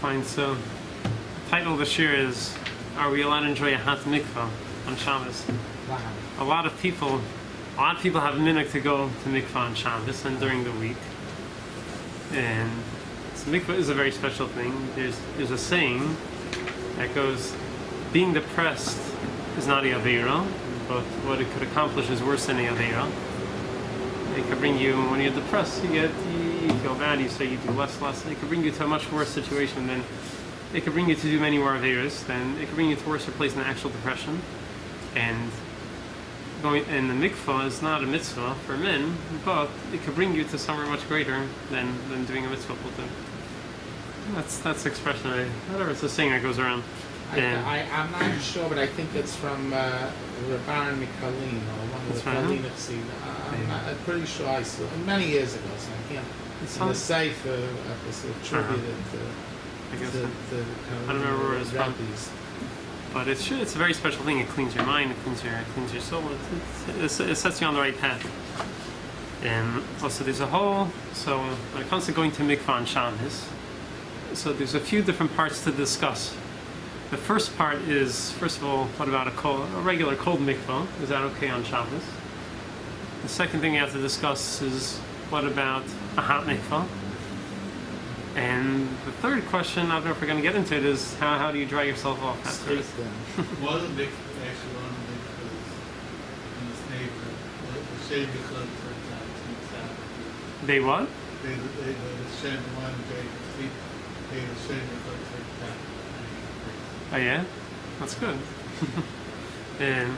Fine, so the title of the shir is, are we allowed to enjoy a hot mikvah on Shabbos? Wow. A lot of people have minhag to go to mikvah on Shabbos and during the week. And so mikvah is a very special thing. There's a saying that goes, being depressed is not a avera, but what it could accomplish is worse than a avera. It could bring you, when you're depressed, you feel bad, you say you do less. It could bring you to a much worse situation than, it could bring you to do many more averas, then it could bring you to a worse place than actual depression. And the mikvah is not a mitzvah for men, but it could bring you to somewhere much greater than doing a mitzvah will do. That's the expression, whatever, it's a saying that goes around. I'm not sure, but I think it's from Rabbi Mikvah, or one of the Kalin. I'm pretty sure I saw it many years ago, so I can't. In the Sefer was attributed to I don't remember where it's from. But it's a very special thing. It cleans your mind, it cleans your soul. It sets you on the right path. And also there's so when it comes to going to mikvah on Shabbos, so there's a few different parts to discuss. The first part is, first of all, what about a regular cold mikvah? Is that okay on Shabbos? The second thing you have to discuss is, what about a hot mikvah? And the third question, I don't know if we're going to get into it, is how do you dry yourself off after it? One of the big, actually one of the big in this neighborhood, the shade the club for that. They what? They shed one day, they shade the club for that. Oh yeah? That's good. And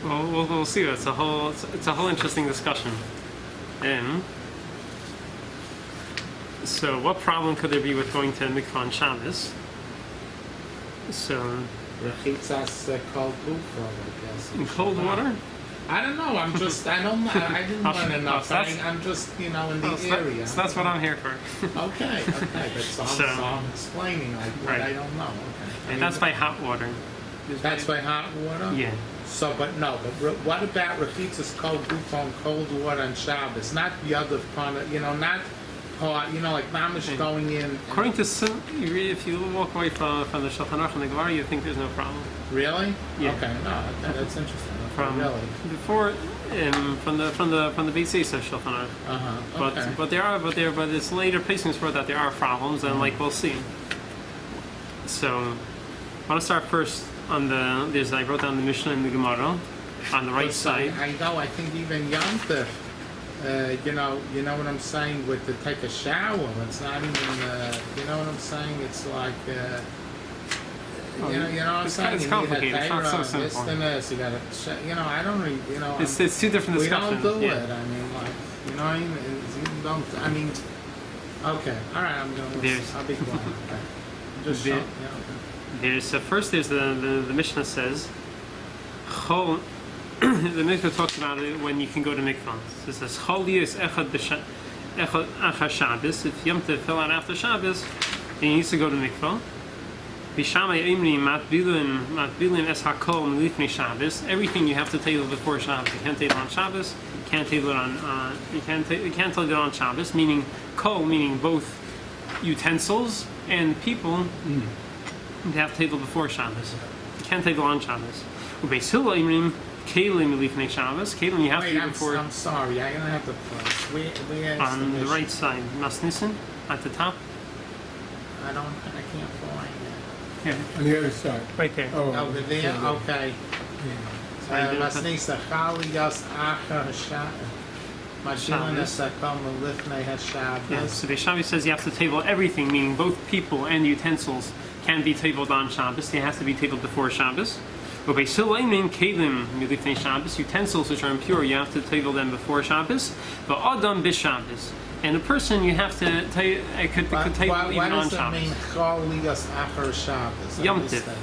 we'll see. It's a whole interesting discussion. And so, what problem could there be with going to mikvah on Shabbos? So, Rechitzas cold gufo, I guess. In cold water? I don't know. I didn't learn enough. I'm just, in the area. So that's what I'm here for. Okay. But so I'm explaining what I don't know. Okay. And that's by hot water. That's by hot water? Yeah. So, but what about rechitzas cold gufo and cold water on Shabbos? Not the other part, not part, like mamish going in. According to some, if you walk away from the Shulchan Aruch and the Gemara, you think there's no problem. Really? Yeah. Okay. No, that's interesting. Really? Before, from the BC of Shulchan Aruch. Okay. But it's later placements for that there are problems, and we'll see. So, I want to start first on I wrote down the Mishnah and the Gemara on the right side. I know. I think even Yom Tov, you know what I'm saying, with to take a shower. It's not even, you know what I'm saying. It's like, you know what I'm saying. It's complicated. It's not so simple. You got to, I don't really, It's two different discussions. We don't do it. I mean, what I mean. You don't. I mean, okay. All right. I'll be quiet. Okay. Just show. First there's the Mishnah says, the Mishnah talks about it when you can go to mikvah. So it says, Chol yis echad achar Shabbos. If Yom Tov fell out after Shabbos, then you need to go to mikvah. Bishamay imri matbilin es hakol milifnei Shabbos. Everything you have to table before Shabbos. You can't table on Shabbos. You can't table it on. You can't table it on Shabbos. Meaning kol, meaning both utensils and people. You have to table before Shabbos. You can't table on Shabbos. Beis Hillel imrim kelim milifnei Shabbos. Kelim you have to do before. I'm sorry. I'm gonna have to place. On the right side, Masnissen at the top. I can't find it. Here. On the other side. Right there. Oh, over there? Okay. Masnisa Chaliyas Achar Shabbos. Yeah, so the Shabbos says you have to table everything, meaning both people and utensils can be tabled on Shabbos. They have to be tabled before Shabbos. But Shabbos, utensils which are impure, you have to table them before Shabbos. But Adam bis Shabbos. And a person you have to table even on Shabbos. What does it mean, Chaliyas Achar Shabbos? Yom Tov.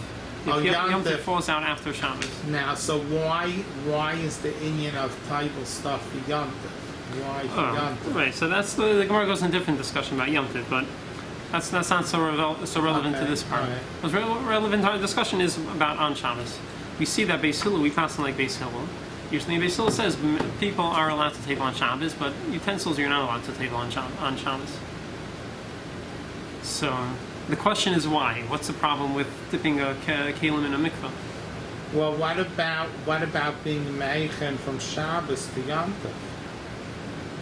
Yom Tov falls out after Shabbos. Now, so why is the Indian of table stuff for Yom Tov? Why for Yom Tov? Right, so that's the Gemara goes in a different discussion about Yom Tov, but that's not so relevant to this part. Right. What's relevant to our discussion is about on Shabbos. We see that Beis Hillel, we pass on like Beis Hillel. Usually Beis Hillel says people are allowed to table on Shabbos, but utensils you're not allowed to table on Shabbos. So The question is why? What's the problem with dipping a kalim in a mikvah? Well, what about being meichen from Shabbos to Yom Tov?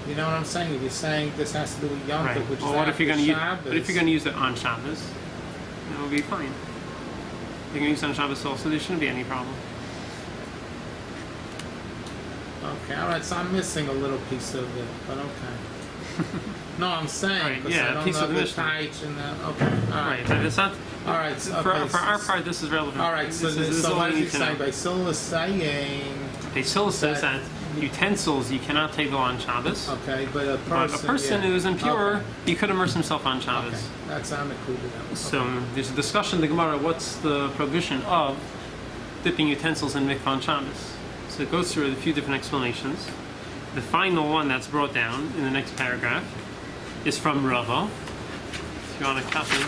You know what I'm saying? If you're saying this has to do with Yom Tov, Right. which Well, is what if you're after going to use? Shabbos. But if you're going to use it on Shabbos, it'll be fine. If you're going to use it on Shabbos also, there shouldn't be any problem. Okay, all right. So I'm missing a little piece of it, but okay. No, I'm saying Right, because yeah, I don't piece know of the the Mishnah. tights and the okay. All Right. right. But it's not. All right. So, For, okay, for our part, this is relevant. all right. So, this is so all what you is need he to know. saying? Basil is saying. Basil says that utensils you cannot take on Shabbos. Okay, but a But a person yeah. who is impure, Okay. he could immerse himself on Shabbos. Okay, that's I'm included. Okay. So there's a discussion in the Gemara. What's the prohibition of dipping utensils in mikvah on Shabbos? So it goes through a few different explanations. The final one that's brought down in the next paragraph is from Rava. If you want a copy.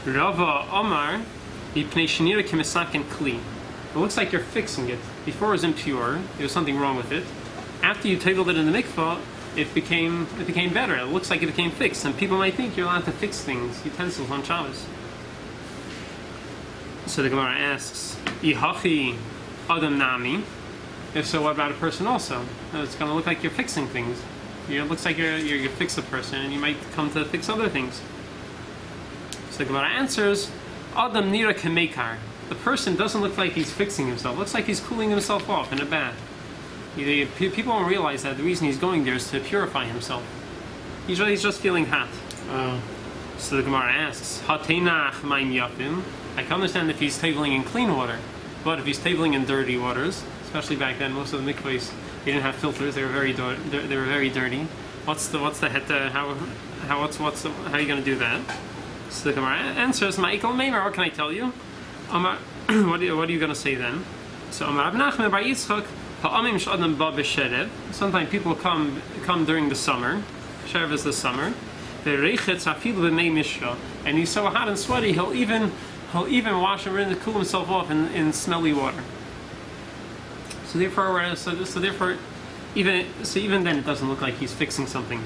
Rava Omar Bipnei Shnira Kimisakin Kli. It looks like you're fixing it. Before it was impure, there was something wrong with it. After you tabled it in the mikvah, it became better. It looks like it became fixed, and people might think you're allowed to fix things, utensils on Shabbos. So the Gemara asks, "Ihachi Adam Nami." If so, what about a person also? It's going to look like you're fixing things. It looks like you fix a person, and you might come to fix other things. So the Gemara answers, Adam Nira Kamekar. The person doesn't look like he's fixing himself. It looks like he's cooling himself off in a bath. People don't realize that the reason he's going there is to purify himself. He's just feeling hot. So the Gemara asks, Hatenach Maim Yapim. I can understand if he's tabling in clean water, but if he's tabling in dirty waters, especially back then, most of the mikvahs they didn't have filters. They were very dirty. What's the heta? How are you going to do that? So the Gemara answers, Ma'ikal Meimer. What can I tell you? What are you going to say then? So Amar Rav Nachman bar Yitzchak, Ha'amim sh'adam ba b'sherev. Sometimes people come during the summer. Sherev is the summer. Ve'reichetz afilu b'mei mishra. And he's so hot and sweaty, he'll even wash and cool himself off in smelly water. So therefore, even then, it doesn't look like he's fixing something.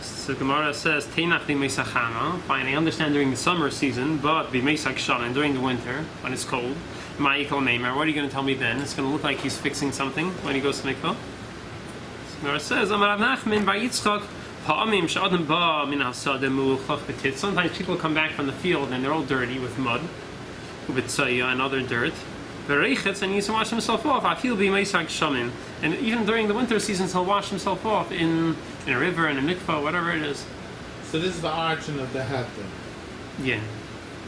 So Gemara says, "Teinach b'meisachama." Fine, I understand during the summer season, but b'meisak shalan during the winter when it's cold. Ma'ikol meimer. What are you going to tell me then? It's going to look like he's fixing something when he goes to mikvah. So Gemara says, "Amar Rav Nachman bar Yitzchak, ha'amim she'adam ba min hasadeh mu'uchach b'tit." Sometimes people come back from the field and they're all dirty with mud, u'b'tzaya and other dirt. And he needs to wash himself off. And even during the winter seasons, he'll wash himself off in a river, in a mikvah, whatever it is. So this is the origin of the heta. Yeah.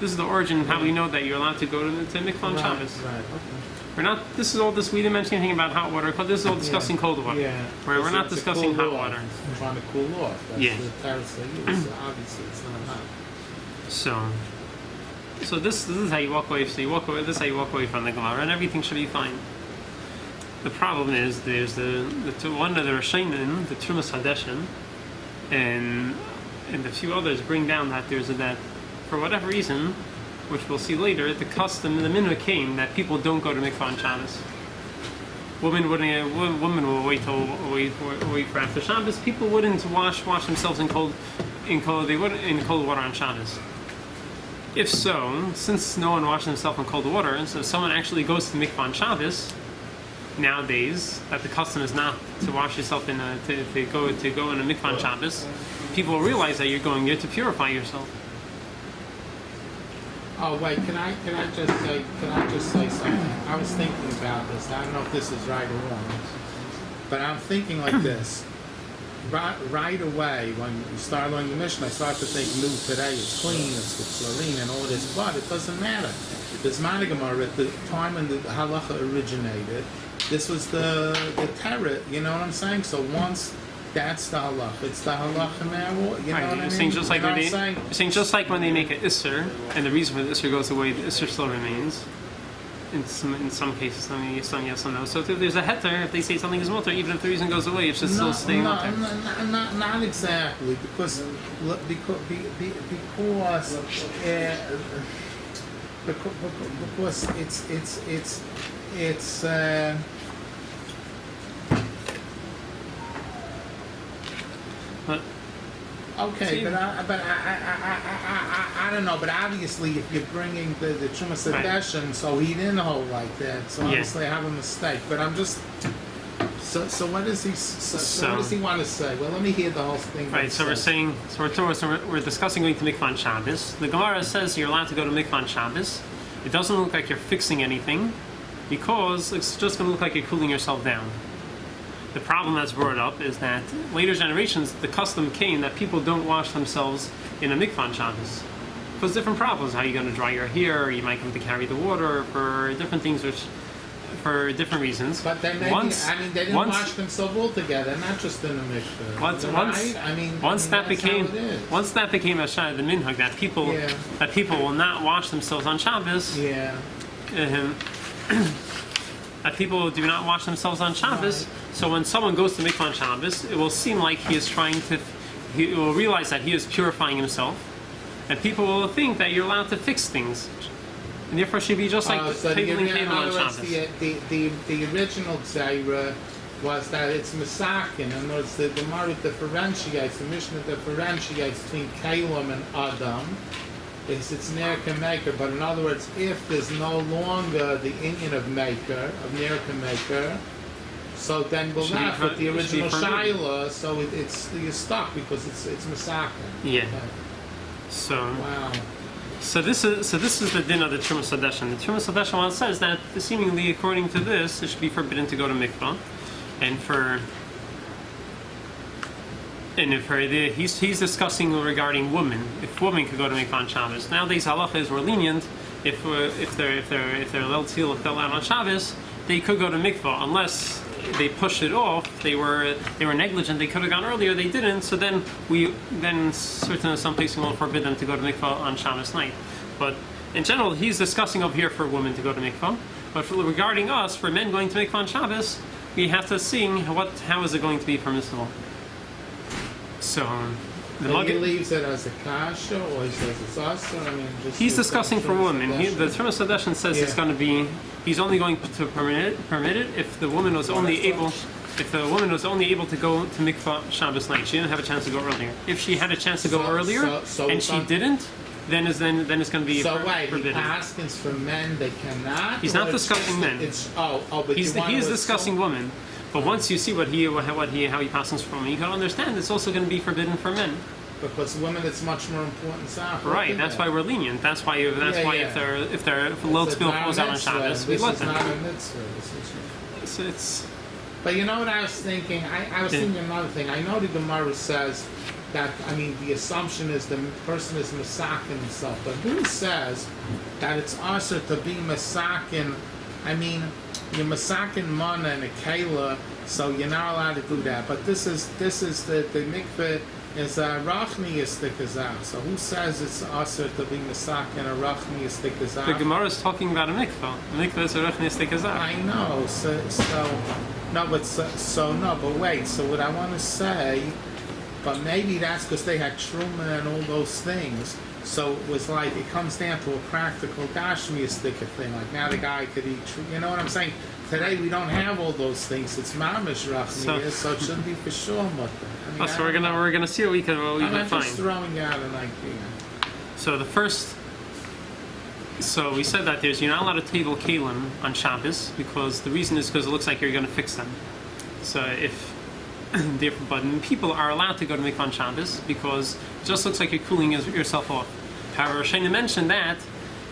This is the origin how we know that you're allowed to go to mikvah on Shabbos. Right, okay. We're not. This is all this. We didn't mention anything about hot water. This is all discussing cold water. Yeah. We're not discussing hot water. I'm trying to cool off. That's Yeah. the terrace they use. So obviously, it's not hot. So this is how you walk away. So you walk away. This is how you walk away from the Gemara, and everything should be fine. The problem is there's the one of the Rishonim, the Trumas Hadeshin, and a few others bring down that that for whatever reason, which we'll see later, the custom, the minhag came that people don't go to mikvah on Shabbos. Women will wait for after Shabbos. People wouldn't wash themselves in cold water on Shabbos. If so, since no one washes himself in cold water, so if someone actually goes to mikvah on Shabbos, nowadays that the custom is not to wash yourself to go in a mikvah on Shabbos, people will realize that you're going there to purify yourself. Oh wait, can I just say something? I was thinking about this. I don't know if this is right or wrong, but I'm thinking like this. Right away, when you start learning the Mishnah, I start to think, "No, today it's clean, it's the chlorine and all this," but it doesn't matter. There's Manigamar at the time when the halacha originated. This was the terror, you know what I'm saying? So once that's the halacha, it's the halacha now. You know what I mean? Saying just like you're saying just like when they make an isser, and the reason for the isser goes away, the isser still remains. In some cases, some yes, some no. So if there's a heter, if they say something is mutter, even if the reason goes away, it should still stay mutter. Not exactly, because it's Okay, but I don't know. But obviously, if you're bringing the Truma Sedeshin, so he didn't hold like that. So obviously, I have a mistake. But I'm just. So what does he? So what does he want to say? Well, let me hear the whole thing. Right. So we're saying. So we're discussing going to Mikvah on Shabbos. The Gemara says you're allowed to go to Mikvah on Shabbos. It doesn't look like you're fixing anything, because it's just going to look like you're cooling yourself down. The problem that's brought up is that later generations, the custom came that people don't wash themselves in a mikvah on Shabbos. Because different problems, how are you going to dry your hair, or you might come to carry the water for different things, which, for different reasons. But then maybe, they didn't wash themselves all together, not just in a mikvah. Once that became a shayla the minhag, that people will not wash themselves on Shabbos. Yeah. That people do not wash themselves on Shabbos. Right. So when someone goes to mikvah on Shabbos, it will seem like he will realize that he is purifying himself, and people will think that you're allowed to fix things, and therefore should be just like tabling table on Shabbos. The original Zaira was that it's Masakin, in other words, the Gemara differentiates, the Mishnah differentiates between Kalim and Adam. It's Nerka Maker, but in other words, if there's no longer the Indian of Maker, of Nerka Maker, so then we'll laugh at the original Shaila, so you're stuck because it's Masaka. Yeah. Okay. So. Wow. So this is the din of the Truma Sadeshan. The Truma Sadeshan says that seemingly according to this, it should be forbidden to go to mikvah, he's discussing regarding women. If women could go to mikvah on Shabbos. Nowadays, halachas were lenient. If they're allowed on Shabbos, they could go to mikvah unless they pushed it off. They were negligent. They could have gone earlier. They didn't. So then certainly some places will forbid them to go to mikvah on Shabbos night. But in general, he's discussing over here for women to go to mikvah. But regarding us, for men going to mikvah on Shabbos, we have to see how is it going to be permissible. So he leaves it as a kasha, or he says it's us. He's discussing for women. The Truma Sadeshan says it's going to be. He's only going to permit it if the woman was only able. If the woman was only able to go to mikvah Shabbos night, she didn't have a chance to go earlier. If she had a chance to go earlier and she didn't, then it's going to be forbidden. Asking for men, they cannot. He's not discussing men. But he is discussing women. But once you see how he passes from, you can understand it's also going to be forbidden for men. Because women, it's much more important. Right. That's why we're lenient. That's why if their load spill falls out on Shabbos, we let them. But you know what I was thinking? I was thinking another thing. I know the Gemara says that, the assumption is the person is masakin himself. But who says that it's also to be masakin? You're masakin mana and a kela, so you're not allowed to do that. But this is the mikveh is a rachmiyistik azah. So who says it's also to be masakin a rachmiyistik azah? The Gemara is talking about a mikveh. A mikveh is a rachmiyistik azah. I know. But wait. So what I want to say, but maybe that's because they had truma and all those things. So it was like, it comes down to a practical gashmiyistic thing. Like now the guy could eat, you know what I'm saying? Today we don't have all those things. It's mamish rachmiyah, so it shouldn't be for sure mutter. So we're gonna see what we can find. I'm just throwing out an idea. So we said that you're not allowed to table kalim on Shabbos because the reason is because it looks like you're going to fix them. So but people are allowed to go to mikvah on Shabbos because it just looks like you're cooling yourself off. However, Shana mentioned that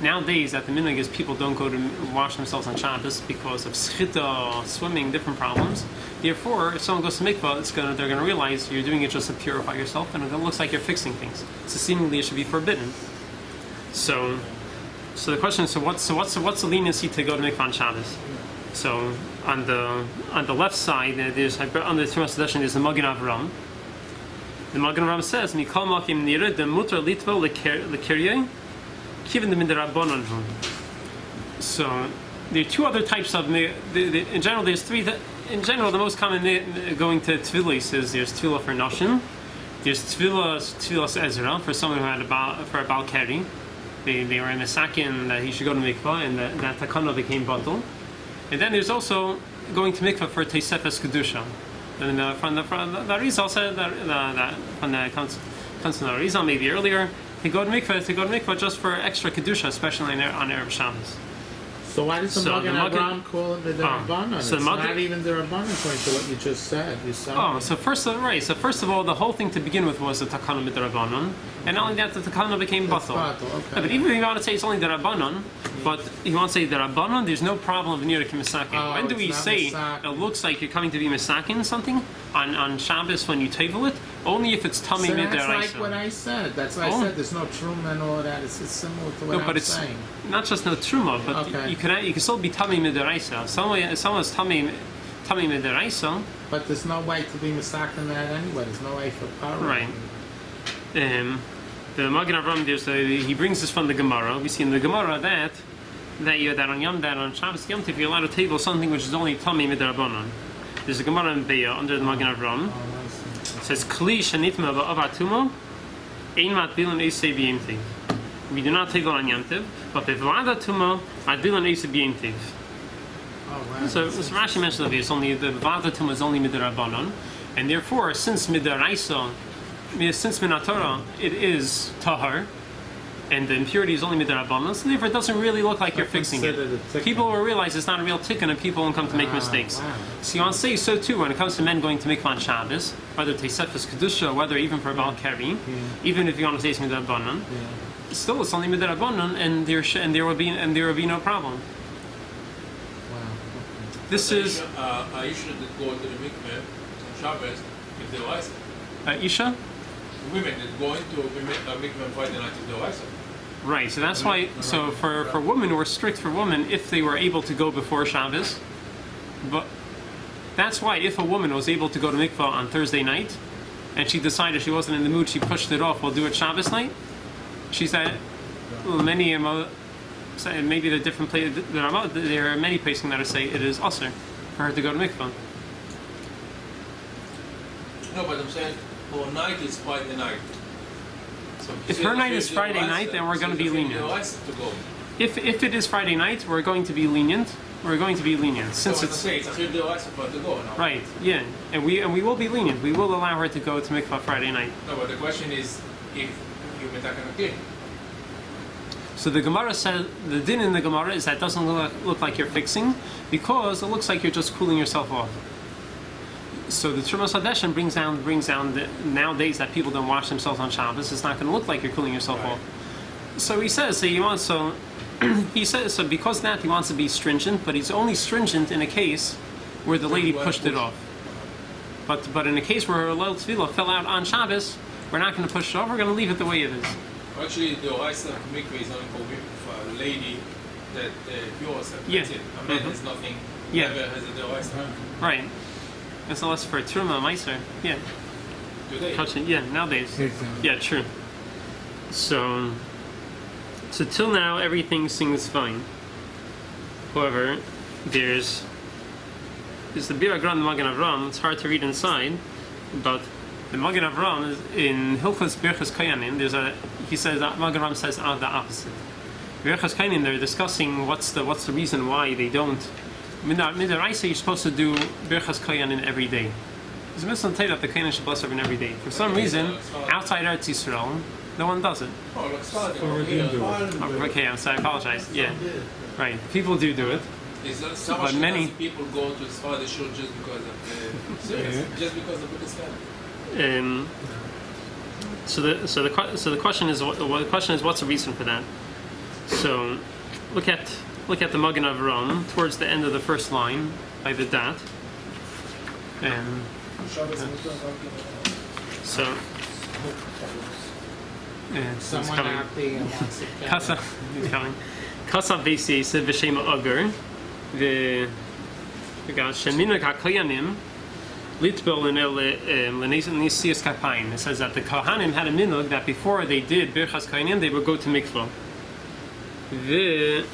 nowadays that the minhag is people don't go to wash themselves on Shabbos because of schita, swimming, different problems. Therefore, if someone goes to mikvah, they're going to realize you're doing it just to purify yourself, and it looks like you're fixing things. So seemingly it should be forbidden. So the question is, what's the leniency to go to mikvah on Shabbos? So on the left side, there's on the Truma Sadeshan there's the Magen Avram. The Magen Avram says, "Mikol makim nirid the mutar litvo lekiryei kiven the midrabanan." So there are two other types of. In general, there's three. In general, the most common going to tefillah is there's tefillah for nashim, there's tefillah Ezra for someone who had for a bal keri. They were in a sakin that he should go to mikvah, and that takana became batal. And then there's also going to mikvah for Teisefes Kedusha. And from the Arizal said that from comes from the Arizal, maybe earlier, to go to mikvah just for extra kedusha, especially on Erev Shabbos. So why does the Magen Avraham call it the Rabbanon? So it's not even the Rabbanon according to what you just said. So first of all, the whole thing to begin with was the Takana with the Rabbanon, and not only that, the Takana became Batal. Okay. But even if you want to say it's only the Rabbanon, but you want to say the Rabbanon, there's no problem in Yiruk Misakin. When do we say it looks like you're coming to be Misakin something on Shabbos when you table it? Only if it's Tamei Midaraisa. That's like what I said. That's why I said there's no Truma and all of that. It's similar to what I'm saying. Not just no Truma, but you can still be Tamei Midaraisa. If someone's Tamei Midaraisa. But there's no way to be Misakin that anyway. There's no way for power. Right. The Magen Avraham, he brings this from the Gemara. We see in the Gemara that on Shabbos Yom Tov you're allowed to table something which is only Tamei Midarabanan. There's a Gemara in Beya under the Magen Avraham. It says Kli Shanitma Va'avatumo Ein Matbilan Eisei B'Yemtiv. We do not table on Yom Tov, but B'Va'adatumo Matbilan Eisei B'Yemtiv. So Rashi mentioned that it's only the Va'adatumo is only Midarabanan, and therefore since Midaraisa. Since Minatorah, it is tahar, and the impurity is only midrabanan, so therefore it doesn't really look like you're fixing it. People will realize it's not a real tikkun, and people won't come to make mistakes. Wow. So you want to say so too when it comes to men going to mikvah on Shabbos, whether Teisefes Kedusha, whether even for Baal Keri, even if you want to say it's midrabanan, still it's only midrabanan, and there will be no problem. Wow. This is Aisha that go to the mikveh on Shabbos if they wise. Isha. Women that go into a mikveh on Friday night if they wise. Right, so that's why. So for women, we're strict for women if they were able to go before Shabbos. But that's why if a woman was able to go to mikvah on Thursday night, and she decided she wasn't in the mood, she pushed it off. We'll do it Shabbos night. She said, maybe the different places. There are many places that say it is usher for her to go to mikvah. No, but I'm saying her night is Friday night. So if her night is Friday night, then we're going to be lenient. If it is Friday night, we're going to be lenient. We're going to be lenient since it's right. Yeah, and we will be lenient. We will allow her to go to mikvah Friday night. No, but the question is if you metakanakir. So the Gemara says the din in the Gemara is that it doesn't look like you're fixing because it looks like you're just cooling yourself off. So the Trumas Hadeshin brings down that nowadays that people don't wash themselves on Shabbos, it's not going to look like you're cooling yourself off. So he says he says because that he wants to be stringent, but he's only stringent in a case where the lady pushed it off. But in a case where her Leil Tefillah fell out on Shabbos, we're not going to push it off. We're going to leave it the way it is. Actually, the Oraisa Mikveh is only for a lady that pure herself. Yeah. That's it. A man has nothing. Yeah. Never has a Oraisa. Right. It's less for Truma Meiser. Yeah. Today. Yeah, nowadays. Yeah, true. So till now everything seems fine. However, there's the Biragram the Magen Avraham. It's hard to read inside, but the Magen Avraham is in Hilchos Birchas Koyanim. He says that Magen Avraham says the opposite. Birchas Koyanim, they're discussing what's the reason why they don't. Midaraisa, you're supposed to do Birchas Koyanim every day. There's a Mishnah tell that the Koyanim should bless everyone every day. For some reason, outside Eretz Yisrael, no one does it. Okay, I'm sorry, I apologize. Yeah, right. People do it. But many people go to Sfarad Shul just because of just because of the So the question is what's the reason for that? So look at the Magen Avraham towards the end of the first line by the dat. So someone out there wants to Kasa is coming. Kasa Besi said V'Shema Agar the Shemina Kakoyanim Litbel Lenesias Kapain. It says that the Kohanim had a minhag that before they did Birchas Kohanim they would go to mikvah. The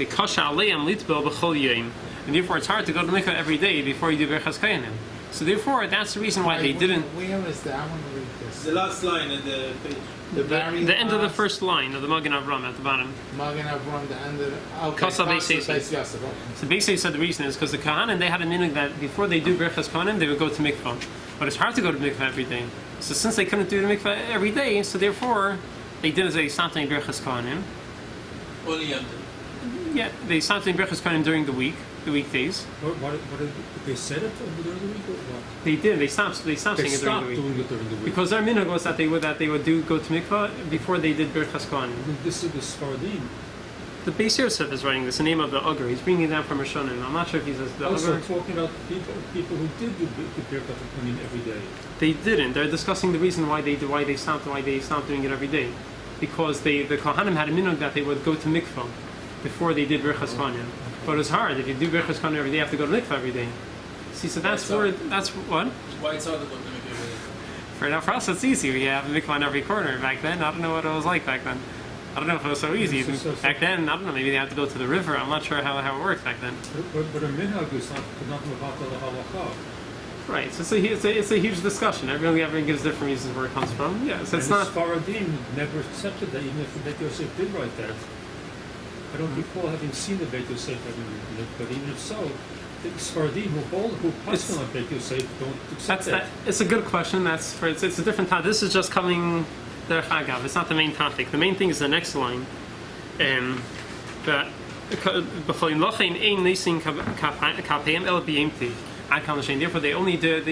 Kasha Aleim Litbel B'Chol Yom, and therefore it's hard to go to mikvah every day before you do Birchas Kohanim. So therefore that's the reason why they didn't. Where is that? I want to read this. The last line in the page. The end of the first line of the Magen Avraham at the bottom. Magen Avraham, the end of the. Okay. Kasa Beis. So basically, said the reason is because the Kohanim they had a minhag that before they do Birchas Kohanim they would go to mikvah, but it's hard to go to mikvah every day. So since they couldn't do the mikvah every day, so therefore they did as they stopped doing Birchas Kohanim. Only Yom Tov. Yeah, they stopped doing Birchas Kohanim during the weekdays. What did they said it during the week or what? They did. They stopped saying it during the week. Doing it during the week. Because their minhag was that they would go to mikvah before they did Birchas Kohanim. This is the Sfaradim. The Beis Yosef is writing this. The name of the Ugar. He's bringing it down from Rishonim. I'm not sure if he's the also Ugar. talking about people who did do Birkat Kohanim every day. They didn't. They're discussing the reason why they stopped doing it every day, because the Kohanim had a minhag that they would go to mikvah before they did Birchas Kohanim. But it was hard. If you do Birchas Kohanim every day, you have to go to mikvah every day. See, so that's what. Why it's hard to go to mikvah every day? For us, it's easy. We have a mikvah in every corner. Back then, I don't know what it was like back then. I don't know if it was so easy. Back then, I don't know. Maybe they had to go to the river. I'm not sure how it worked back then. But a minhag is not mevatel halacha. Right. So it's a huge discussion. Everyone gives different reasons where it comes from. Yeah. So it's and not. Sfaradim never accepted that, even if the Beit Yosef did write that. I don't recall having seen the Beit Yosef having it, but even if so, the Sfaradim who pass on Beit Yosef don't accept that. It's a good question. It's a different topic. This is just coming. Derech Agav. It's not the main topic. The main thing is the next line. That therefore they only do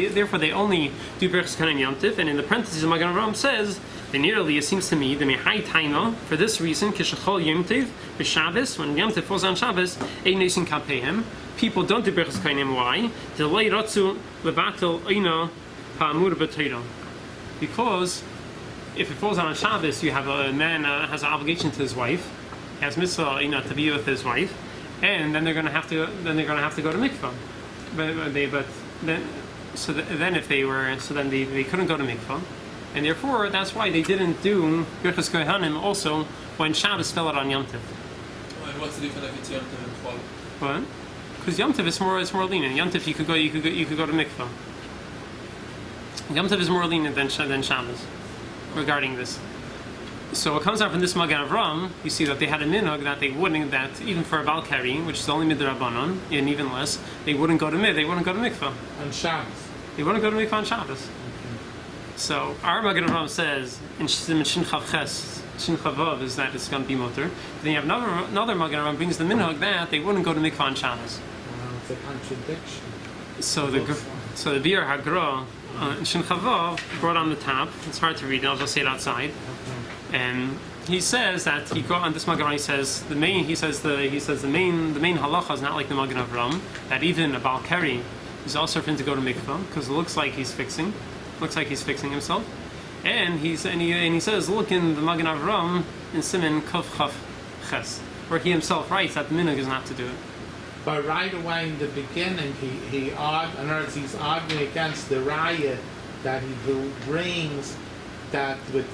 Birchas Kohanim Yom Tov, and in the parentheses the Magen Avraham says, it seems to me the Mehai Taina for this reason Kishachol Yom Tov Shabbos, when Yom Tov falls on Shabbos, Ein Nisin Kapeihem, people don't do Birchas Kohanim. Why? Delay Ratzu Lebatel Eina Ha'amur B'Torah, because if it falls on Shabbos, you have a man has an obligation to his wife, he has mitzvah, to be with his wife, and then they're going to have to go to mikvah. But then they couldn't go to mikvah, and therefore that's why they didn't do Birchas Kohanim also when Shabbos fell out on Yom Tov. And what's the difference if it's Yom Tov and Chol? What? Because Yom Tov is more lenient. Yom Tov you could go to mikvah. Yom Tov is more lenient than Shabbos regarding this. So what comes out from this Magen Avraham, you see that they had a minhag that they wouldn't, that even for a Balkari, which is only midrabanan, and even less, they wouldn't go to mikvah. On Shabbos. They wouldn't go to mikvah on Shabbos. Okay. So our Magen Avraham says in Shin Chav Ches, Shin Chavav is that it's going to be mutter. Then you have another Magen Avraham brings the minhag that they wouldn't go to mikvah on Shabbos. It's a contradiction. So the Bir Hagra Shin Chavav brought on the top. It's hard to read. I'll just say it outside. And he says that he got on this Magen Avraham. The main halacha is not like the Magen Avraham, that even a Balkari is also for him to go to mikvah because it looks like he's fixing himself. And he says, look in the Magen Avraham in Siman Kuf Chaf Ches, where he himself writes that the minhag is not to do it. But right away in the beginning, he's arguing against the raya that he brings that with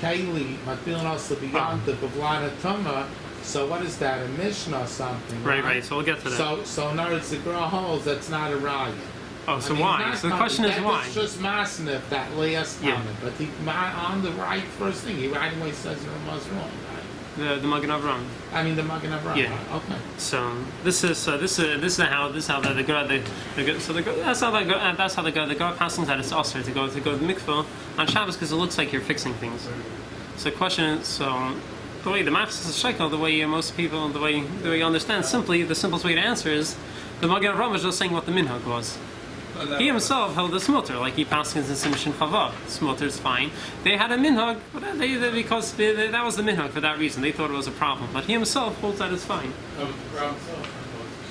Kaylee, Matilin also beyond the Bavlana Tuma. So what is that, a Mishnah or something? Right. So we'll get to that. So in other words, the Gra holds that's not a raya. Oh, so why? So the question is why? It's just Masnif, that last comment. But on the right first thing, he right away says Ramah's wrong. The Magen Avraham. I mean the Magen Avraham. Yeah. Right? Okay. So that's how the Gemara passes that it's also to go to the mikvah on Shabbos because it looks like you're fixing things. So the question is, the way the Mafs is shekel, the way most people, the way you understand, the simplest way to answer is the Magen Avraham was just saying what the minhag was. He himself held the smutter, like he passed in Simshin Chavav. Smutter is fine. They had a minhag, but because that was the minhag for that reason. They thought it was a problem. But he himself holds that it's fine.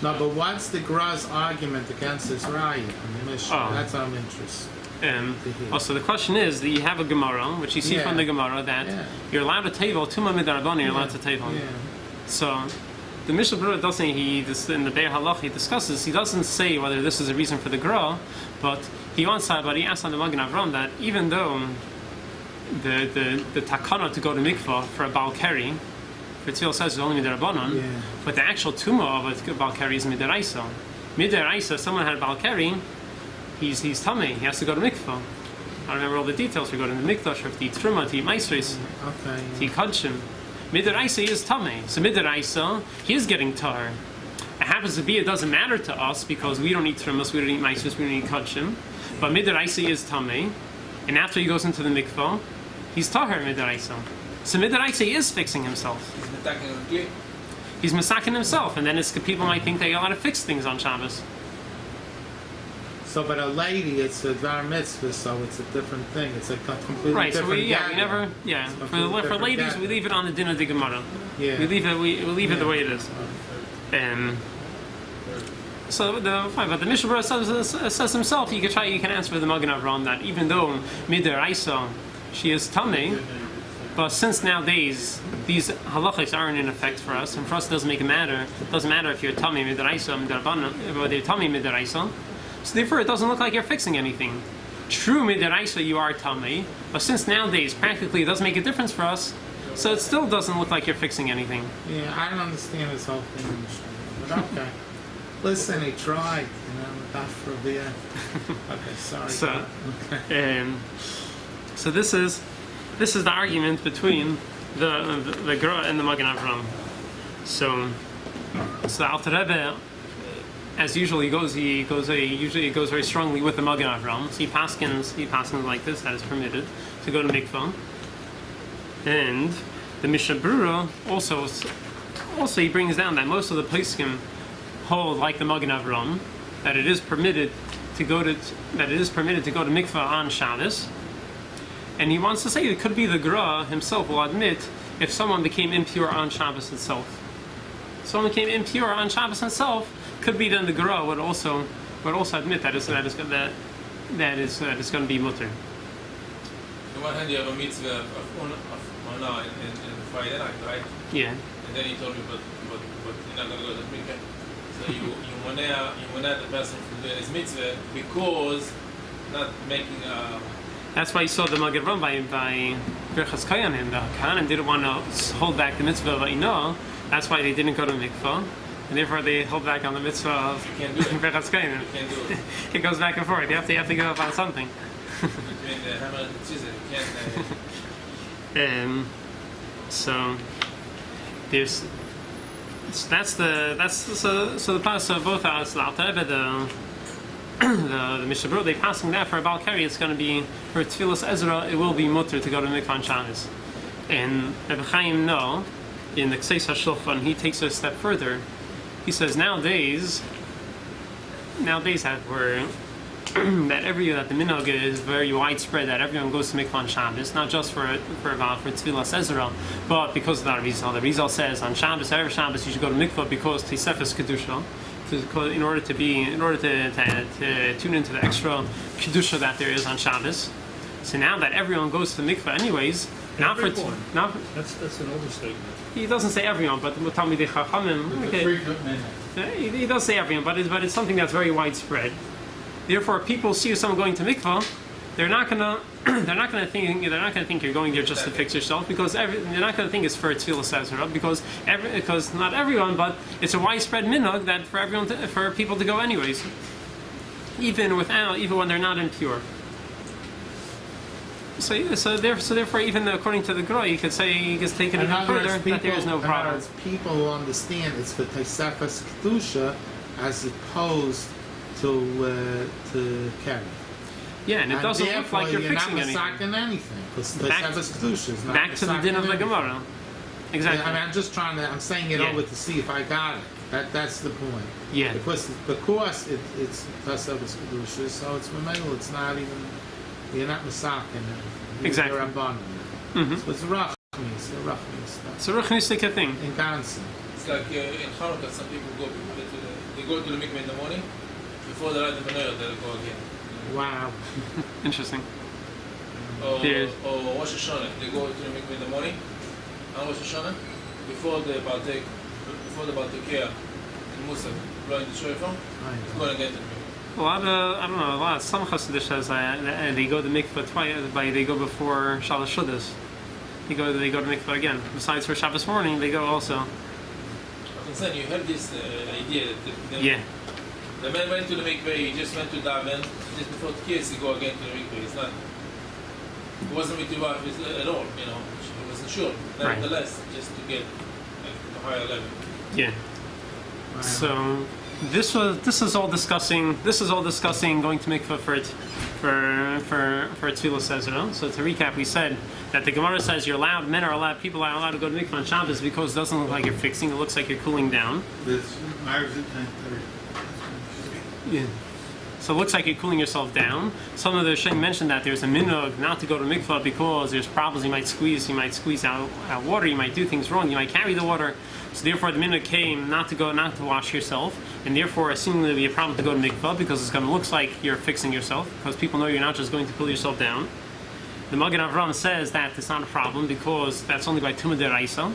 No, but what's the Gra's argument against this raya on the Mishnah? That's what I'm interested. Also, the question is that you have a Gemara, which you see from the Gemara, that you're allowed to table Tuma Midarabani, you're allowed to table. Yeah. So the Mishnah Berurah doesn't. In the Be'er Halach he discusses. He doesn't say whether this is a reason for the Gra, but he asked on the Magen Avraham that even though the takana to go to mikvah for a Balkari, for Tzil says it's only midarabanan, but the actual tuma of a Balkari is midaraisa. Midaraisa, someone had a Balkari, he's tamei. He has to go to mikvah. I don't remember all the details. We go to the mikdash, or to eat truma, to eat maisris, to eat kadshim. Midaraisa is tamei. So midaraisa, he is getting tar. It happens to be it doesn't matter to us because we don't eat trumas, we don't eat maisris, we don't eat kadshim. But midaraisa is tamei, and after he goes into the mikvah, he's tahar midaraisa. So midaraisa is fixing himself. He's attacking on clean. He's masaking himself, and then people might think they ought to fix things on Shabbos. So, but a lady, it's a Dvar Mitzvah, so it's a different thing. It's a completely Right, so different we never, for ladies, gathering. we leave it on the din of the Gemara. Yeah. We leave it the way it is. So but the Mishnah Berurah says himself, you can answer for the Magen Avraham that even though midaraisa she is tamei, but since nowadays these halachas aren't in effect for us, and for us it doesn't matter. It doesn't matter if you're tamei midaraisa, whether you're tamei midaraisa. So therefore, it doesn't look like you're fixing anything. True midaraisa, you are tamei, but since nowadays practically it doesn't make a difference for us, so it still doesn't look like you're fixing anything. Yeah, I don't understand this whole thing, but okay. Listen, he tried, not for a beer. Okay, sorry. So this is the argument between the Gra and the Magen Avraham. So the Alter Rebbe, as usual, he goes very strongly with the Magen Avraham. So he paskins like this, that is permitted to go to mikvah. And the Mishnah Berurah also he brings down that most of the poskim hold like the Magen Avraham that it is permitted to go to mikvah on Shabbos. And he wants to say it could be the Gra himself will admit if someone became impure on Shabbos itself. Someone became impure on Shabbos itself, could be then the Gra would also admit that is going to be mutter. On one hand, you have a mitzvah of Ona in Friday night, right? Yeah. And then he told me, but you're not going to go to the mikveh. So you wanna the person from doing his mitzvah because not making a. That's why you saw the Magen Avraham by Birchas Koyanim. The Kohanim didn't want to hold back the mitzvah of Ino. That's why they didn't go to mikvah, and therefore they hold back on the mitzvah of Birchas Koyanim. You can't do it. It goes back and forth. You have to give up on something. Between the hammer and the chisel, you can't. So there's. So the pass of both us, the Alter Rebbe, the Mishnah Berurah, they passing that for a Balkari, it's going to be for Tfilas Ezra, it will be mutter to go to mikvah on Shabbos. And Rabbi Chaim in the Kseis HaShulchan, he takes it a step further. He says nowadays that the minhag is very widespread, that everyone goes to mikvah on Shabbos, not just for Tfilas Ezra, but because of the Rizal. The Rizal says on Shabbos, every Shabbos you should go to mikvah because Tisefes Kedusha, in order to tune into the extra Kedusha that there is on Shabbos. So now that everyone goes to the mikvah anyways, that's an overstatement. He doesn't say everyone, but Talmidei Chachamim. He does say everyone, but it's something that's very widespread. Therefore, if people see someone going to mikvah, they're not gonna think you're going there just to fix yourself, because they're not gonna think it's for Tfilas Ezra, because not everyone, but it's a widespread minhag that for people to go anyways, even when they're not impure. So therefore, even according to the Gra, you could take it even further that there is no problem. People understand it's for Tosefes Kedusha as opposed to carry. Yeah, and it doesn't look like you're fixing anything. You're not anything because Tosefes Kedusha is not back to the din of the Gemara. Exactly. Yeah, I'm just I'm saying it over to see if I got it. That's the point. Yeah. Because it's Tosefes Kedusha, so it's Mamel. It's not even. You're not masakin. Exactly. You're abundant. So it's rough. It's a rough stuff. It's a ruchnistic thing. In Gansen. It's like in Hanukkah, some people go to the mikveh in the morning. Before they light the menorah, they'll go again. Wow. Interesting. Or Rosh Hashanah, they go to the mikveh in the morning. On Rosh Hashanah, before the Baltekea in Musaf, blowing the shofar, go again to the mikveh. Some Hasidic says they go to mikveh twice. They go before Shabbos Shudas. They go to mikveh again. Besides for Shabbos morning, they go also. You have this idea that the man went to the mikveh. He just went to daven. Just before Tkiyas, he go again to the mikveh. It wasn't with Yuvah at all. He wasn't sure. Nevertheless, just to get a higher level. Yeah. Wow. So this is all discussing going to mikvah for Tfilas Ezra. So to recap, we said that the Gemara says people are allowed to go to mikvah on Shabbos because it doesn't look like you're fixing, it looks like you're cooling down. This Myers at 10:30. Yeah. So it looks like you're cooling yourself down. Some of the Shem mentioned that there's a minhag not to go to mikvah because there's problems. You might squeeze out water. You might do things wrong. You might carry the water. So therefore, the minhag came not to wash yourself, and therefore, seemingly be a problem to go to mikvah because it's going to look like you're fixing yourself because people know you're not just going to pull yourself down. The Magen Avram says that it's not a problem because that's only by Tumah Deraisa.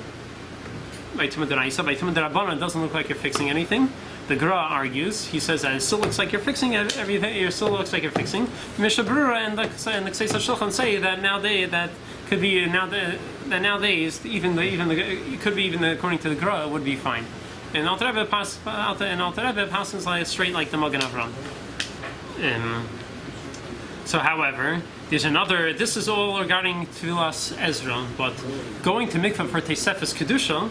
By Tumah Derabbanan, it doesn't look like you're fixing anything. The Gra argues. He says that it still looks like you're fixing everything. It still looks like you're fixing. Mishnah Berurah and the Kseisa Shulchan say that nowadays it could be even according to the Gra, it would be fine. And Alter Rebbe passes like straight like the Magen Avram. So, however, there's another. This is all regarding Tfilas Ezra, but going to mikvah for Tosefes Kedusha,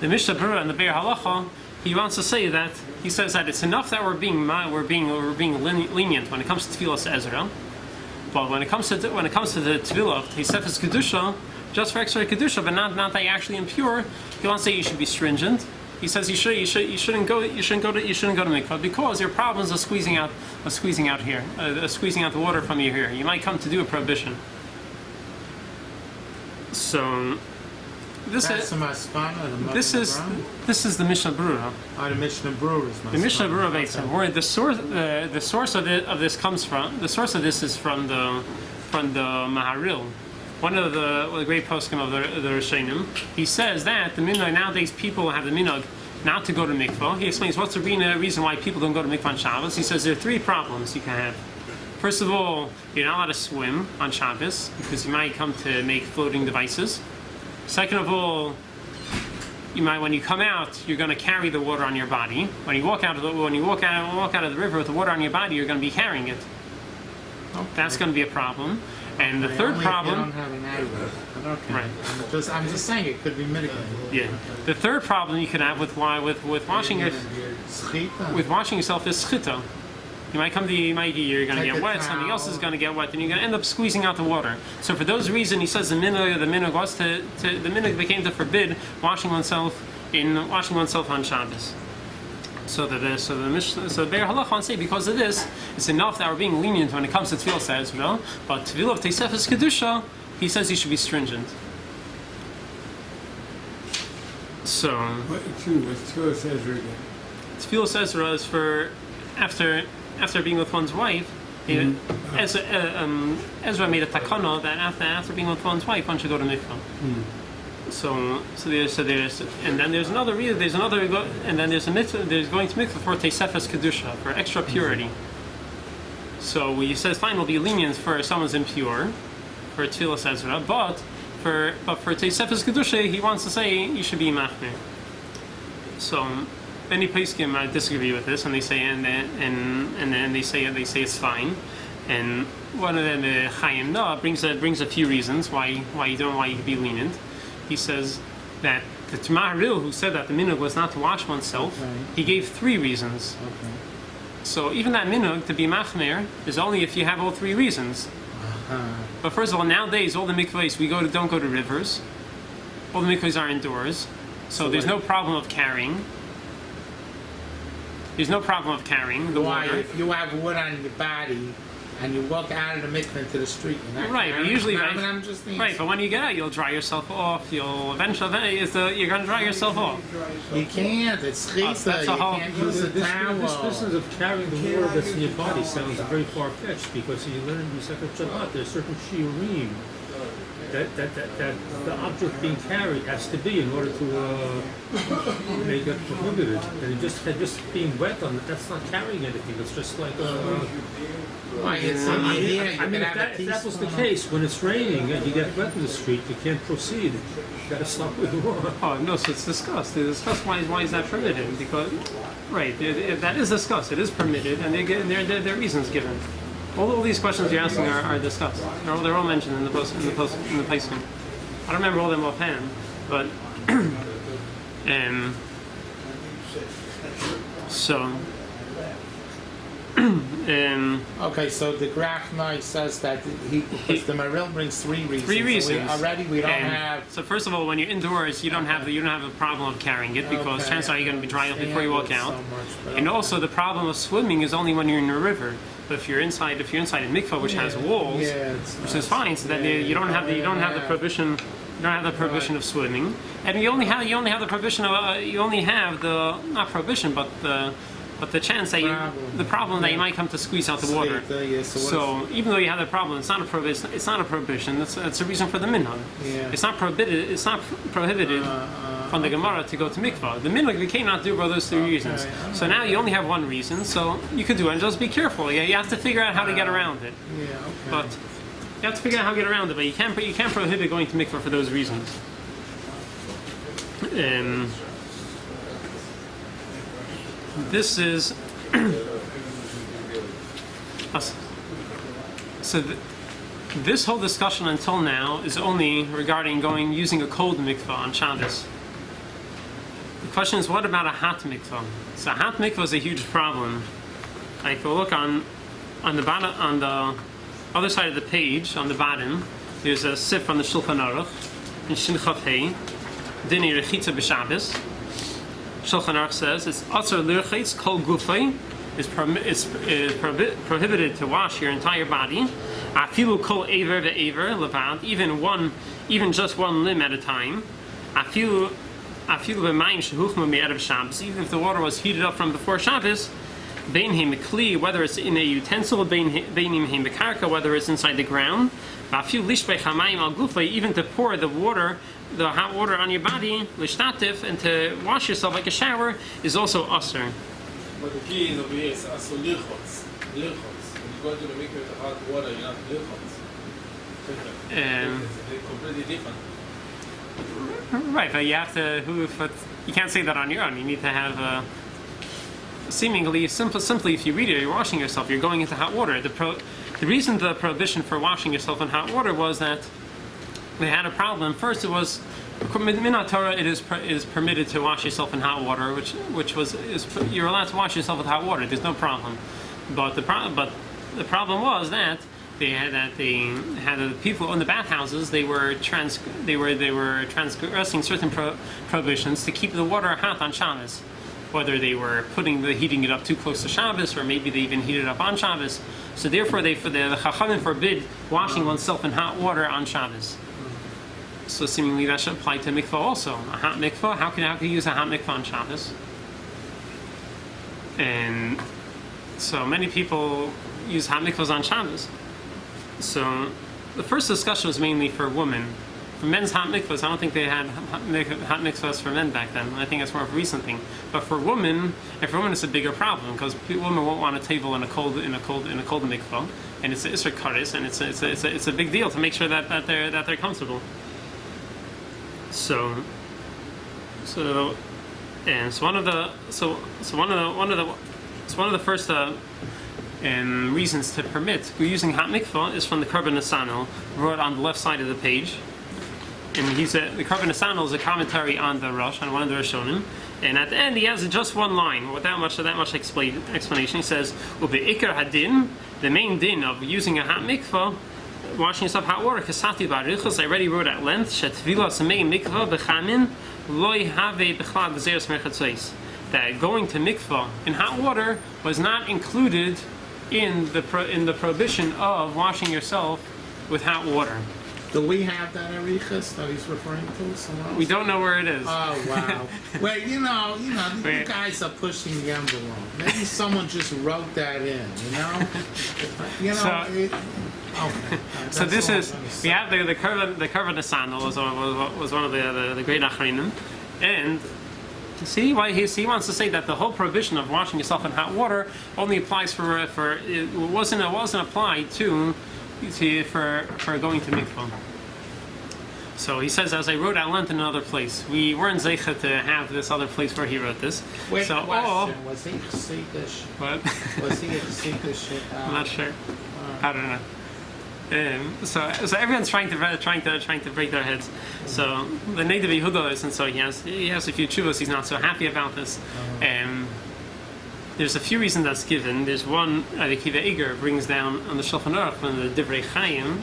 the Mishnah Berurah and the Be'er Halacha, he wants to say that he says that it's enough that we're being lenient when it comes to Tfilas Ezra, but when it comes to the Tefillah of Tosefes Kedusha, just for extra Kedusha, but not that you're actually impure, he wants to say you should be stringent. He says you shouldn't go to mikvah because your problems are squeezing out the water from your hair. You might come to do a prohibition. So this is the Mishnah Berurah. The Mishnah Berurah. The Mishnah Berurah, where the source of this comes from. The source of this is from the Maharil, one of the great poskim of the Rishonim. He says that the minhag nowadays people have the minhag not to go to mikvah. He explains what's the reason why people don't go to mikvah on Shabbos. He says there are three problems you can have. First of all, you're not allowed to swim on Shabbos because you might come to make floating devices. Second of all, when you come out, you're going to carry the water on your body. When you walk out of the river with the water on your body, you're going to be carrying it. Okay. That's going to be a problem. And the third problem. Don't have an adverb. Okay. Right. I'm just saying it could be mitigated. Yeah. The third problem you could have with washing yourself is schita. You're going to get wet. Something else is going to get wet, and you're going to end up squeezing out the water. So for those reasons, he says the minhag became to forbid washing oneself on Shabbos. So the Be'er Halacha say because of this, it's enough that we're being lenient when it comes to Tfilas Ezra, but Tfilah of Tosefes Kedusha, he says he should be stringent. So what's Tfilas Ezra again? Tfilas Ezra is for after being with one's wife. Ezra made a takana that after being with one's wife, one should go to mikvah. So there's and then there's another and then there's a mitzvah. There's going to mikvah for Tosefes Kedusha for extra purity. So he says fine, we'll be lenient for someone's impure for Tfilas Ezra, but for Tosefes Kedusha, he wants to say you should be machmir. So many poskim disagree with this, and they say and then they say it's fine. And one of them, Chaim Na, brings a few reasons why you could be lenient. He says that the Maharil, who said that the minhag was not to wash oneself, he gave 3 reasons. Okay. So even that minhag to be machmir is only if you have all 3 reasons. But first of all, nowadays all the mikvahs don't go to rivers. All the mikvahs are indoors, so there's no problem of carrying. There's no problem of carrying the water. If you have wood on your body and you walk out of the mikvah into the street, right? But usually, I'm just right. But when you get out, you'll dry yourself off. You're going to dry yourself off. You can't. It's chita. You can't use a towel. This business of carrying the water that's in your body sounds very far-fetched because you learn in Second Shabbat there's certain shiurim that the object being carried has to be in order to make it prohibited. And just being wet on it, that's not carrying anything. It's just like if that was the case, when it's raining and you get wet in the street, you can't proceed. You got to stop where you are. Oh no! So it's discussed. They discuss why is that permitted? Because that is discussed. It is permitted, and there are reasons given. All these questions you're asking are discussed. They're all mentioned in the placement. I don't remember all them offhand, but So. Okay, so the Kriegsman says that because the Maril brings three reasons. Three reasons. So we don't have. So first of all, when you're indoors, you don't have a problem of carrying it because chances are you're going to be dry up before you walk out. And also the problem of swimming is only when you're in a river. But if you're inside a mikvah which has walls, which is fine, so that you don't have the prohibition. You don't have the prohibition of swimming, and you only have the prohibition of you only have the not prohibition but the chance that the problem that you might come to squeeze out the water. So even though you have the problem, it's not a prohibition. It's not a prohibition. It's a reason for the minhag. Yeah. It's not prohibited. It's not prohibited from the Gemara to go to mikvah. The minhag we cannot do for those three reasons. So now you only have one reason. So you could do it. And just be careful. Yeah, you have to figure out how to get around it. Yeah. Okay. But you have to figure out how to get around it. But you can't prohibit going to mikvah for those reasons. This is this whole discussion until now is only regarding using a cold mikvah on Shabbos. The question is, what about a hot mikvah? So a hot mikvah is a huge problem. Like, if we look on the bottom, on the other side of the page, on the bottom, there's a sif from the Shulchan Aruch in Shin Chaf Hei, Dini Rechitza b'Shabbos. Shulchan Aruch says it's asur lirchitz kol gufay. It's prohibited to wash your entire body. Afilu kol aver ve'aver levad, even just one limb at a time. Afilu b'mayim shehuchmu me'erev Shabbos, even if the water was heated up from before Shabbos. Bein him kli, whether it's in a utensil, bein him bekarka, whether it's inside the ground. Afilu lishbei chamayim al gufay, even to pour the hot water on your body, lishtatif, and to wash yourself like a shower is also asur. But the key is over here, it's also lirchotz. When you go into the mikveh with the hot water, you're not lirchotz. It's completely different. Right, but you have to. You can't say that on your own. You need to have. Seemingly, simply, if you read it, you're washing yourself. You're going into hot water. The reason the prohibition for washing yourself in hot water was that they had a problem. First, it was Minat Torah. It is permitted to wash yourself in hot water, you're allowed to wash yourself with hot water. There's no problem. But the problem was that the people in the bathhouses they were transgressing certain prohibitions to keep the water hot on Shabbos. Whether they were heating it up too close to Shabbos, or maybe they even heated it up on Shabbos. So therefore, the Chachamim forbid washing oneself in hot water on Shabbos. So seemingly that should apply to mikvah also. A hot mikvah, how can you use a hot mikvah on Shabbos? And so many people use hot mikvahs on Shabbos. So the first discussion was mainly for women. For men's hot mikvahs, I don't think they had hot mikvahs for men back then. I think it's more of a recent thing. But for women, it's a bigger problem because women won't want a table in a cold mikvah, and it's isser kares, and it's a big deal to make sure that they're comfortable. So one of the first reasons to permit using hot mikvah is from the Korban Nesanel, wrote on the left side of the page. And the Korban Nesanel is a commentary on the Rosh, on one of the Rishonim. And at the end, he has just one line with that much explanation. He says, "Ubeikar hadin," the main din of using a hot mikvah, washing yourself hot water. Kasati barichos, I already wrote at length. Shetvila samei mikvah bechamin loy have bechlad gzeres merchatzos. That going to mikvah in hot water was not included in the prohibition of washing yourself with hot water. Do we have that Arichas that he's referring to somewhere else? We don't know where it is. Oh, wow. Wait, you guys are pushing the envelope. Maybe someone just wrote that in, okay. So this is, we have the Korban Nesanel was one of the great Achreinim. And see why he wants to say that the whole prohibition of washing yourself in hot water only applies for it wasn't applied for going to mikvah. So he says, as I wrote at length in another place, we weren't zeicha to have this other place where he wrote this. Wait, so, question. Was he Chassidish? What? Was he a Chassidish? I'm not sure. I don't know. So everyone's trying to break their heads. So the Neidav Yehuda is, and so he has a few tshuvos. He's not so happy about this. there's a few reasons that's given. There's one, Rabbi Akiva Eger brings down on the Shulchan Aruch from the Divrei Chaim,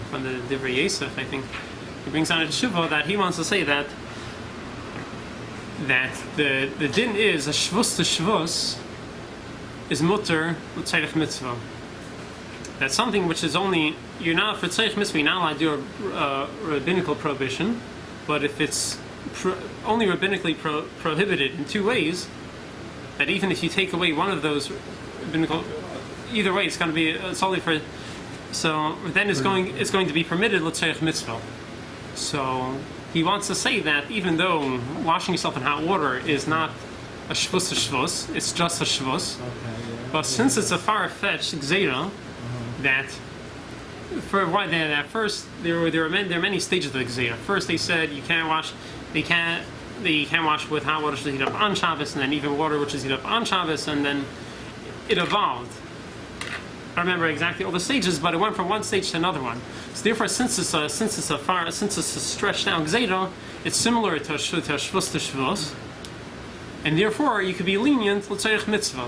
from the Divrei Yosef, I think. He brings down a tshuva that he wants to say that the din is a shvus to shvus is mutter l'tzarech mitzvah. That's something which is only, you're not, for tzarech mitzvah, you're not allowed to do a rabbinical prohibition, but if it's only rabbinically prohibited in two ways, that even if you take away one of those rabbinical, either way, it's going to be, it's only for, so then it's going to be permitted l'tzarech mitzvah. So he wants to say that even though washing yourself in hot water is not a shvus to shvus, it's just a shvus. Okay, yeah. But since it's a far-fetched gzeira, that for why then at first there are many stages of the gzeira. First they said you can't wash with hot water which is heated up on Shabbos, and then even water which is heated up on Shabbos, and then it evolved. I don't remember exactly all the stages, but it went from one stage to another one. So therefore, since it's a stretched out gzeira, it's similar to a shvus to shvus, and therefore you could be lenient l'tzarech mitzvah.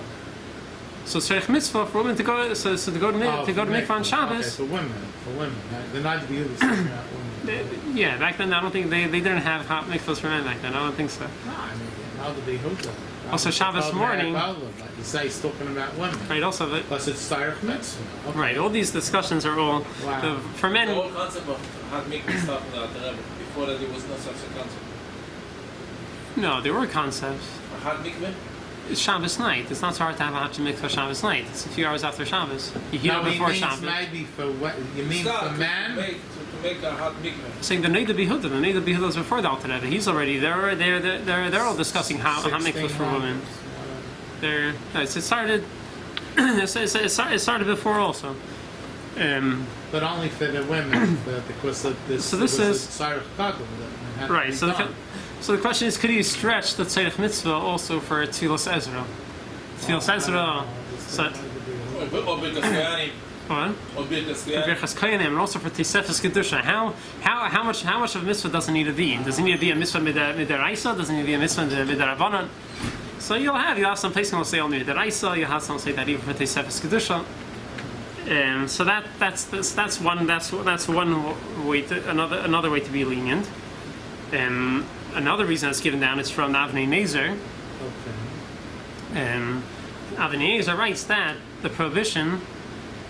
So tzarech mitzvah for women to go to Mikvah on Shabbos. Okay, for women. They're not to be able to say about women. Yeah, back then I don't think they didn't have hot mikvahs for men back then. I don't think so. No, I mean how to be hooked. Also Shabbos morning. Like you say, he's talking about women. Right. Also, Plus it's tzarech mitzvah. Okay. Right. All these discussions are all for men. The whole concept of hot mikvah stuff in the Rebbe. Before that, there was no such a concept. No, there were concepts. A hot mikvah. It's Shabbos night. It's not so hard to have a hot mikvah Shabbos night. It's a few hours after Shabbos. You heat up before Shabbos. Maybe for what you mean for man. To make a hot mikvah. Saying the Neidah Behuda. The Neidah Behuda is before the Alter Rebbe. He's already they're all discussing how mikvahs for women. It started. It started before also. But only for the women, because of this. So this is tzarech gadol. Right. So the question is, could you stretch the tzarech mitzvah also for Tfilas Ezra? Tfilas Ezra. Or because Koyanim. What? Or because Birchas Koyanim, and also for Tisefes Kedusha. How much of a mitzvah does it need to be? Does it need to be a mitzvah midaraisa? Does it need to be a mitzvah midarabanan? So you'll have some places will say only midaraisa. You'll have some say that even for Tisefes Kedusha. So that's one way to, another way to be lenient. Another reason that's given down is from Avnei Nezer. Okay. Avnei Nezer writes that the prohibition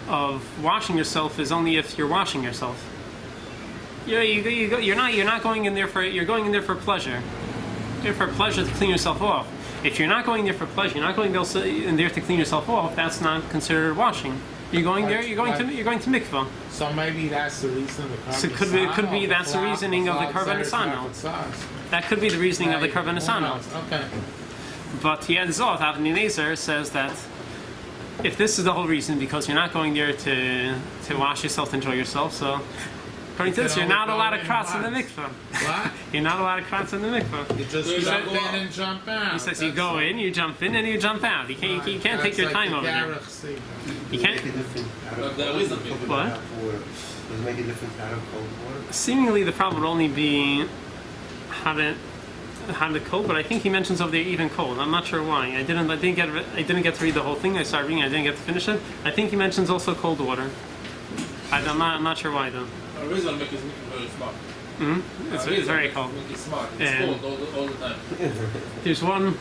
of washing yourself is only if you're washing yourself. You're not going in there for pleasure. You're for pleasure to clean yourself off. If you're not going there for pleasure, you're not going in there to clean yourself off. That's not considered washing. You're going there. You're going to Mikvah. So maybe that's the reason. So it could be that's the reasoning of the Karban Nisano. That could be the reasoning of the Karban Nisano. Okay. But he ends off. Avnei Nezer says that if this is the whole reason, because you're not going there to wash yourself, to enjoy yourself, so according to this, you're not allowed to cross in the mikvah. What? You're not allowed to cross in the mikvah. You just jump in and jump out. He says you go in, you jump in, and you jump out. You can't take your time over there. You can't. But there is a mikvah. What? Does it make a difference out of cold water? Seemingly, the problem would only be how to cold, but I think he mentions over there even cold. I'm not sure why. I didn't get to read the whole thing. I started reading. I didn't get to finish it. I think he mentions also cold water. I'm not sure why though. Original mikvah is very smart. It's very cold. It's smart. It's cold all the time. There's one.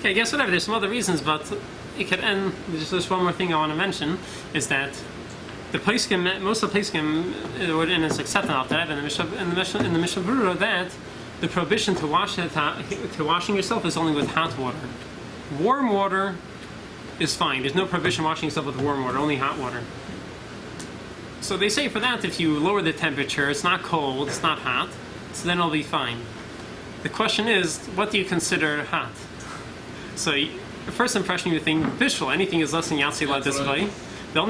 Okay, I guess whatever. There's some other reasons, but it could end. There's one more thing I want to mention is that the poskim, most of the poskim, and it's accepted after that in the Mishnah Berurah that the prohibition to washing yourself is only with hot water. Warm water is fine. There's no prohibition washing yourself with warm water, only hot water. So they say for that, if you lower the temperature, it's not cold, it's not hot, so then it'll be fine. The question is, what do you consider hot? So the first impression you think bishul, anything is less than yatsi la disvay. The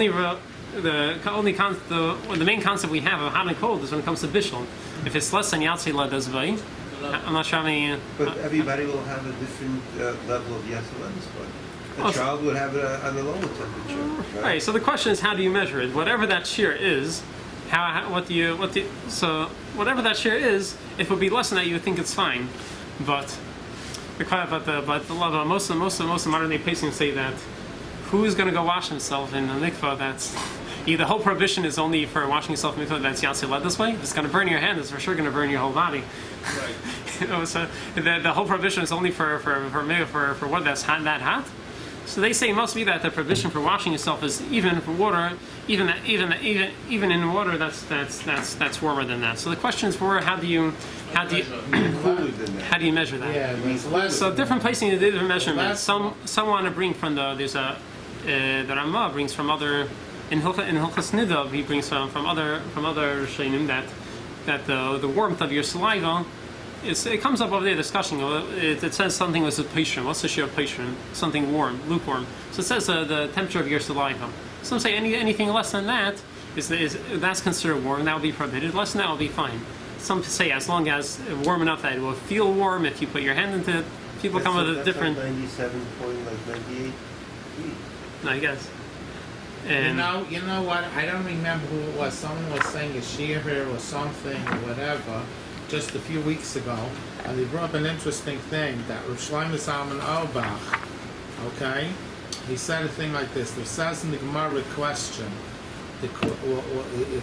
main concept we have of hot and cold is when it comes to bishul. If it's less than yatsi la disvay, I'm not sure how many. But everybody will have a different level of yatsi la disvay. A child would have it on a lower temperature. Right. So the question is, how do you measure it? Whatever that shear is, so whatever that shear is, if it would be less than that, you would think it's fine. But But most of modern day placings say that who's going to go wash himself in the mikvah? That's the whole prohibition is only for washing yourself in the mikvah. That's Yatsi led this way. If it's going to burn your hand, it's for sure going to burn your whole body. Right. So the whole prohibition is only for what that's that hot. So they say it must be that the prohibition for washing yourself is even for water, even in water that's warmer than that. So the question is, how do you measure that? Yeah, it's less. So different placing is different measurements. Some want to bring from the Ramah brings from other in Hilchas Nidov, he brings from other shainim that the warmth of your saliva. It comes up over there discussion. It says something was a patient. What's the share of patient? Something warm, lukewarm. So it says the temperature of your saliva. Some say anything less than that is that's considered warm. That will be prohibited. Less than that will be fine. Some say as long as warm enough that it will feel warm if you put your hand into it. People come with a different. Like 97.98. I guess. And You know what? I don't remember who it was. Someone was saying a shear here or something or whatever just a few weeks ago, and he brought up an interesting thing that Rav Shlomo Zalman Auerbach, okay, he said a thing like this. It says in the Gemara question, it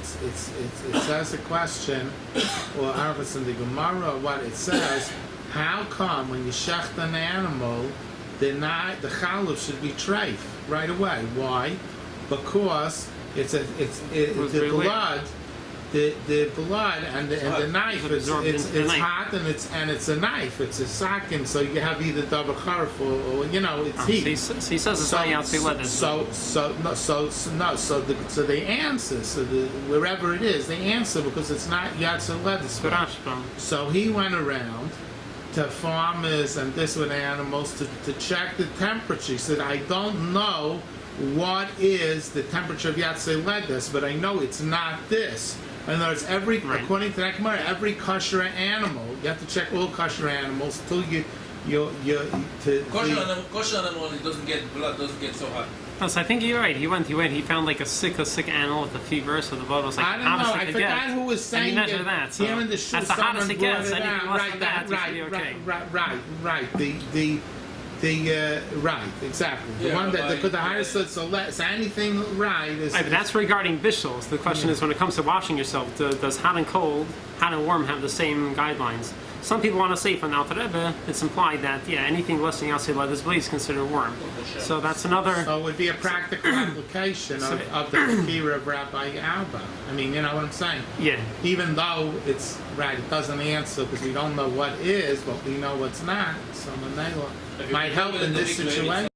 says a question, or if it's in the Gemara, what it says, how come when you shecht an animal, the chaluf should be treif right away? Why? Because the blood. The blood and the knife it's hot and it's a knife. It's a sakin, so you have either double charf or it's heat. So he says it's not Yatsi leather. So they answer. Wherever it is, they answer because it's not Yatsi leather. So he went around to farmers and this with animals to check the temperature. He said, I don't know what is the temperature of Yatsi leather, but I know it's not this. In other words, according to that Gemara, every kosher animal, you have to check all kosher animals till kosher animal, it doesn't get blood, doesn't get so hot. No, so I think you're right. He went. He found like a sick animal with a fever. So the blood was like I don't know. I forgot who was saying and he measured that. So here in the shul, that's the hottest it gets. Anything less than that, right, exactly. The one that the higher said so anything right is. Right, but that's regarding bishul. The question is, when it comes to washing yourself, does hot and cold, hot and warm have the same guidelines? Some people want to say from the Alter Rebbe, it's implied that anything less than Yatsi leather is considered warm. So that's another. So it would be a practical application of the Kira of Rabbi Alba. I mean, you know what I'm saying? Yeah. Even though it's right, it doesn't answer because we don't know what is, but we know what's not. So Manela might help in this situation.